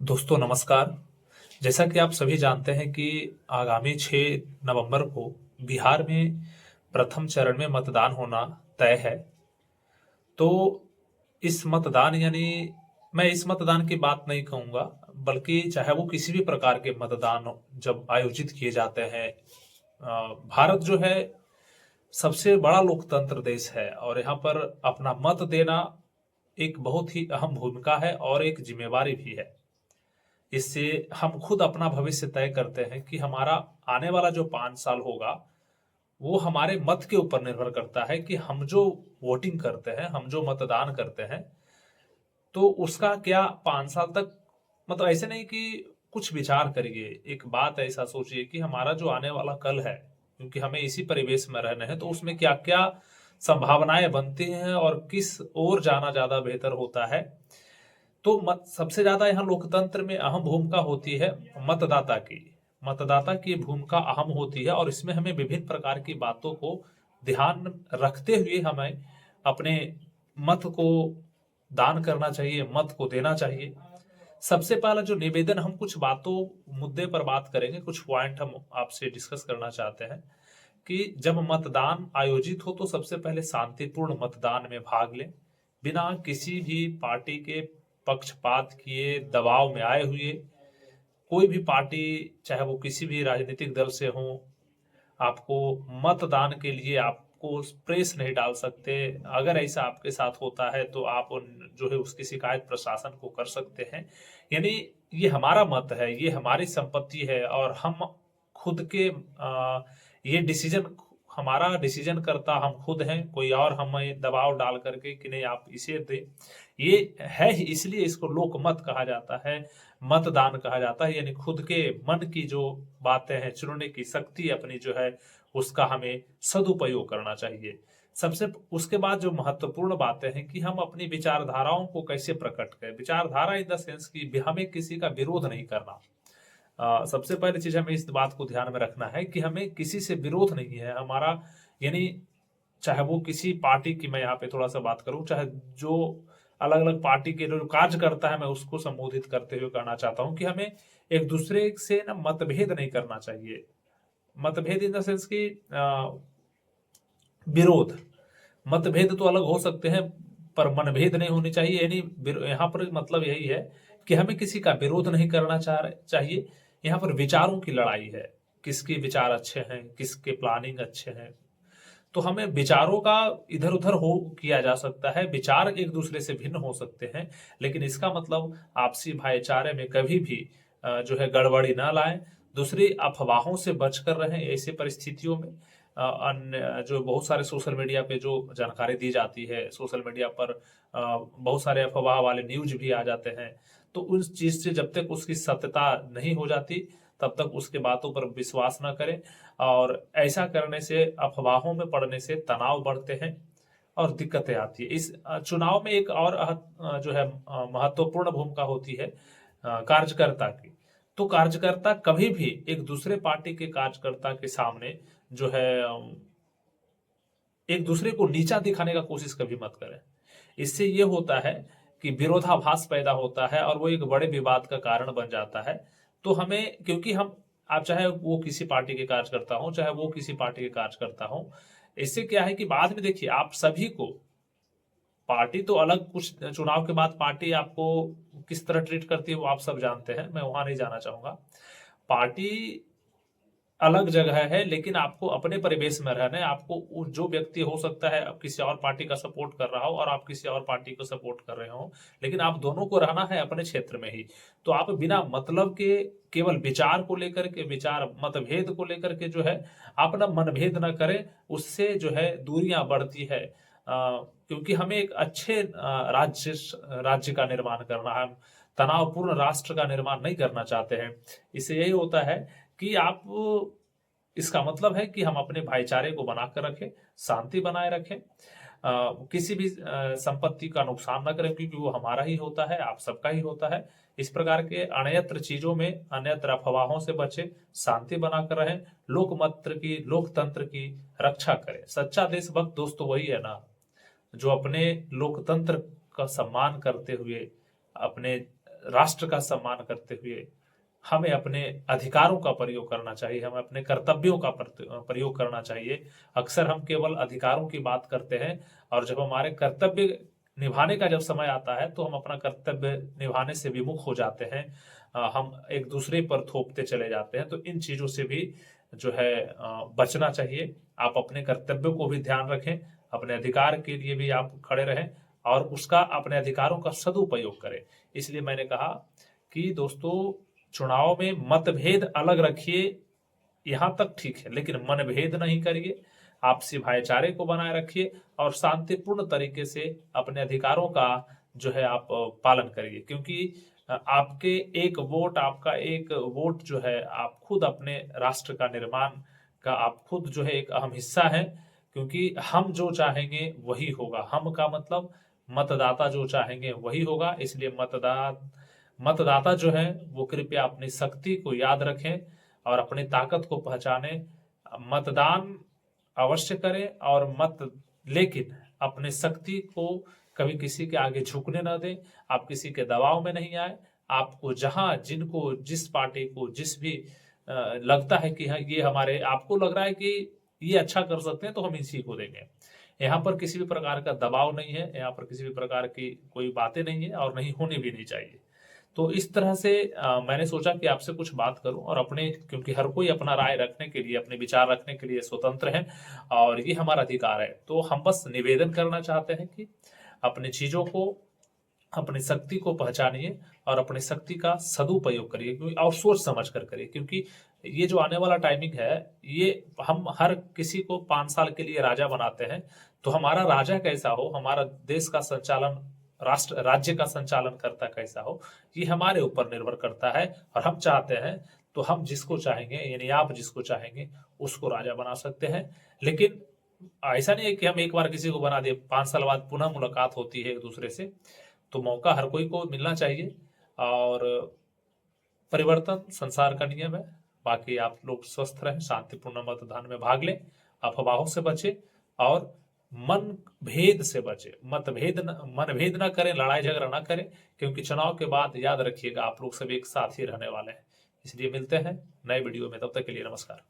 दोस्तों नमस्कार। जैसा कि आप सभी जानते हैं कि आगामी 6 नवंबर को बिहार में प्रथम चरण में मतदान होना तय है। तो इस मतदान यानी मैं इस मतदान की बात नहीं कहूँगा, बल्कि चाहे वो किसी भी प्रकार के मतदान जब आयोजित किए जाते हैं। भारत जो है सबसे बड़ा लोकतंत्र देश है और यहाँ पर अपना मत देना एक बहुत ही अहम भूमिका है और एक जिम्मेवारी भी है। इससे हम खुद अपना भविष्य तय करते हैं कि हमारा आने वाला जो 5 साल होगा वो हमारे मत के ऊपर निर्भर करता है कि हम जो वोटिंग करते हैं, हम जो मतदान करते हैं, तो उसका क्या 5 साल तक, मतलब ऐसे नहीं कि कुछ विचार करिए, एक बात ऐसा सोचिए कि हमारा जो आने वाला कल है, क्योंकि हमें इसी परिवेश में रहना है, तो उसमें क्या क्या संभावनाएं बनती हैं और किस ओर जाना ज्यादा बेहतर होता है। तो मत सबसे ज्यादा यहाँ लोकतंत्र में अहम भूमिका होती है मतदाता की। मतदाता की भूमिका अहम होती है और इसमें हमें विभिन्न प्रकार की बातों को ध्यान रखते हुए हमें अपने मत को दान करना चाहिए, मत को देना चाहिए। सबसे पहला जो निवेदन, हम कुछ बातों मुद्दे पर बात करेंगे, कुछ पॉइंट हम आपसे डिस्कस करना चाहते हैं कि जब मतदान आयोजित हो तो सबसे पहले शांतिपूर्ण मतदान में भाग लें, बिना किसी भी पार्टी के पक्षपात किए, दबाव में आए हुए। कोई भी पार्टी, चाहे वो किसी भी राजनीतिक दल से हो, आपको मतदान के लिए आपको प्रेस नहीं डाल सकते। अगर ऐसा आपके साथ होता है तो आप जो है उसकी शिकायत प्रशासन को कर सकते हैं। यानी ये हमारा मत है, ये हमारी संपत्ति है और हम खुद के ये डिसीजन, हमारा डिसीजन करता हम खुद हैं, कोई और हमें दबाव डाल करके कि नहीं आप इसे दे, ये है ही। इसलिए इसको लोकमत कहा जाता है, मतदान कहा जाता है। यानी खुद के मन की जो बातें हैं, चुनने की शक्ति अपनी जो है उसका हमें सदुपयोग करना चाहिए। सबसे उसके बाद जो महत्वपूर्ण बातें हैं कि हम अपनी विचारधाराओं को कैसे प्रकट करें। विचारधारा इन द सेंस कि हमें किसी का विरोध नहीं करना। सबसे पहली चीज हमें इस बात को ध्यान में रखना है कि हमें किसी से विरोध नहीं है हमारा। यानी चाहे वो किसी पार्टी की, मैं यहाँ पे थोड़ा सा बात करूं, चाहे जो अलग अलग पार्टी के जो कार्य करता है, मैं उसको संबोधित करते हुए कहना चाहता हूं कि हमें एक दूसरे से ना मतभेद नहीं करना चाहिए। मतभेद इन द सेंस की विरोध, मतभेद तो अलग हो सकते हैं पर मनभेद नहीं होनी चाहिए। यानी यहाँ पर मतलब यही है कि हमें किसी का विरोध नहीं करना चाहिए। यहाँ पर विचारों की लड़ाई है, किसके विचार अच्छे हैं, किसके प्लानिंग अच्छे हैं। तो हमें विचारों का इधर उधर हो किया जा सकता है, विचार एक दूसरे से भिन्न हो सकते हैं, लेकिन इसका मतलब आपसी भाईचारे में कभी भी जो है गड़बड़ी ना लाएं। दूसरी, अफवाहों से बचकर रहें ऐसी परिस्थितियों में। अन्य जो बहुत सारे सोशल मीडिया पे जो जानकारी दी जाती है, सोशल मीडिया पर बहुत सारे अफवाह वाले न्यूज भी आ जाते हैं, तो उस चीज से जब तक उसकी सत्यता नहीं हो जाती तब तक उसके बातों पर विश्वास न करें। और ऐसा करने से, अफवाहों में पड़ने से तनाव बढ़ते हैं और दिक्कतें आती है। इस चुनाव में एक और जो है महत्वपूर्ण भूमिका होती है कार्यकर्ता की। तो कार्यकर्ता कभी भी एक दूसरे पार्टी के कार्यकर्ता के सामने जो है एक दूसरे को नीचा दिखाने का कोशिश कभी मत करें। इससे ये होता है कि विरोधाभास पैदा होता है और वो एक बड़े विवाद का कारण बन जाता है। तो हमें, क्योंकि हम, आप चाहे वो किसी पार्टी के कार्यकर्ता हो, चाहे वो किसी पार्टी के कार्यकर्ता हो, इससे क्या है कि बाद में देखिए आप सभी को पार्टी तो अलग, कुछ चुनाव के बाद पार्टी आपको किस तरह ट्रीट करती है वो आप सब जानते हैं, मैं वहां नहीं जाना चाहूंगा। पार्टी अलग जगह है, लेकिन आपको अपने परिवेश में रहना है। आपको जो व्यक्ति हो सकता है अब किसी और पार्टी का सपोर्ट कर रहा हो और आप किसी और पार्टी को सपोर्ट कर रहे हो, लेकिन आप दोनों को रहना है अपने क्षेत्र में ही। तो आप बिना मतलब के केवल विचार को लेकर के, विचार मतभेद को लेकर के जो है आप ना मनभेद ना करें, उससे जो है दूरियां बढ़ती है। क्योंकि हमें एक अच्छे राज्य का निर्माण करना है, हम तनावपूर्ण राष्ट्र का निर्माण नहीं करना चाहते हैं। इससे यही होता है कि आप, इसका मतलब है कि हम अपने भाईचारे को बनाकर रखें, शांति बनाए रखें, किसी भी संपत्ति का नुकसान न करें, क्योंकि वो हमारा ही होता है, आप सबका ही होता है। इस प्रकार के अन्यत्र चीजों में, अन्यत्र अफवाहों से बचे, शांति बनाकर रहें, लोकतंत्र की रक्षा करें। सच्चा देशभक्त दोस्तों वही है ना जो अपने लोकतंत्र का सम्मान करते हुए, अपने राष्ट्र का सम्मान करते हुए हमें अपने अधिकारों का प्रयोग करना चाहिए, हमें अपने कर्तव्यों का प्रयोग करना चाहिए। अक्सर हम केवल अधिकारों की बात करते हैं और जब हमारे कर्तव्य निभाने का जब समय आता है तो हम अपना कर्तव्य निभाने से विमुख हो जाते हैं। हम एक दूसरे पर थोपते चले जाते हैं। तो इन चीजों से भी जो है बचना चाहिए। आप अपने कर्तव्यों को भी ध्यान रखें, अपने अधिकार के लिए भी आप खड़े रहें और उसका अपने अधिकारों का सदुपयोग करें। इसलिए मैंने कहा कि दोस्तों, चुनाव में मतभेद अलग रखिए, यहां तक ठीक है, लेकिन मनभेद नहीं करिए। आपसी भाईचारे को बनाए रखिए और शांतिपूर्ण तरीके से अपने अधिकारों का जो है आप पालन करिए, क्योंकि आपके एक वोट, आपका एक वोट जो है, आप खुद अपने राष्ट्र का निर्माण का आप खुद जो है एक अहम हिस्सा है। क्योंकि हम जो चाहेंगे वही होगा, हम का मतलब मतदाता जो चाहेंगे वही होगा। इसलिए मतदाता जो है वो कृपया अपनी शक्ति को याद रखें और अपनी ताकत को पहचाने। मतदान अवश्य करें और लेकिन अपने शक्ति को कभी किसी के आगे झुकने न दें। आप किसी के दबाव में नहीं आए। आपको जहां जिनको जिस पार्टी को जिस भी लगता है कि हाँ ये हमारे, आपको लग रहा है कि ये अच्छा कर सकते हैं तो हम इसी को देंगे। यहाँ पर किसी भी प्रकार का दबाव नहीं है, यहाँ पर किसी भी प्रकार की कोई बातें नहीं है और नहीं होनी भी नहीं चाहिए। तो इस तरह से मैंने सोचा कि आपसे कुछ बात करूं और अपने, क्योंकि हर कोई अपना राय रखने के लिए, अपने विचार रखने के लिए स्वतंत्र है और ये हमारा अधिकार है। तो हम बस निवेदन करना चाहते हैं कि अपनी चीजों को, अपनी शक्ति को पहचानिए और अपनी शक्ति का सदुपयोग करिए, क्योंकि और सोच समझ कर करिए। क्योंकि ये जो आने वाला टाइमिंग है, ये हम हर किसी को 5 साल के लिए राजा बनाते हैं। तो हमारा राजा कैसा हो, हमारा देश का संचालन, राष्ट्र राज्य का संचालन करता कैसा हो, ये हमारे ऊपर निर्भर करता है। और हम चाहते हैं तो हम जिसको चाहेंगे, यानी आप जिसको चाहेंगे उसको राजा बना सकते हैं। लेकिन ऐसा नहीं है कि हम एक बार किसी को बना दिए, 5 साल बाद पुनः मुलाकात होती है एक दूसरे से। तो मौका हर कोई को मिलना चाहिए और परिवर्तन संसार का नियम है। बाकी आप लोग स्वस्थ रहें, शांतिपूर्ण मतदान में भाग लें, अफवाहों से बचें और मन भेद से बचें। मनभेद ना करें, लड़ाई झगड़ा ना करें, क्योंकि चुनाव के बाद याद रखिएगा आप लोग सब एक साथ ही रहने वाले हैं। इसलिए मिलते हैं नए वीडियो में, तब तक के लिए नमस्कार।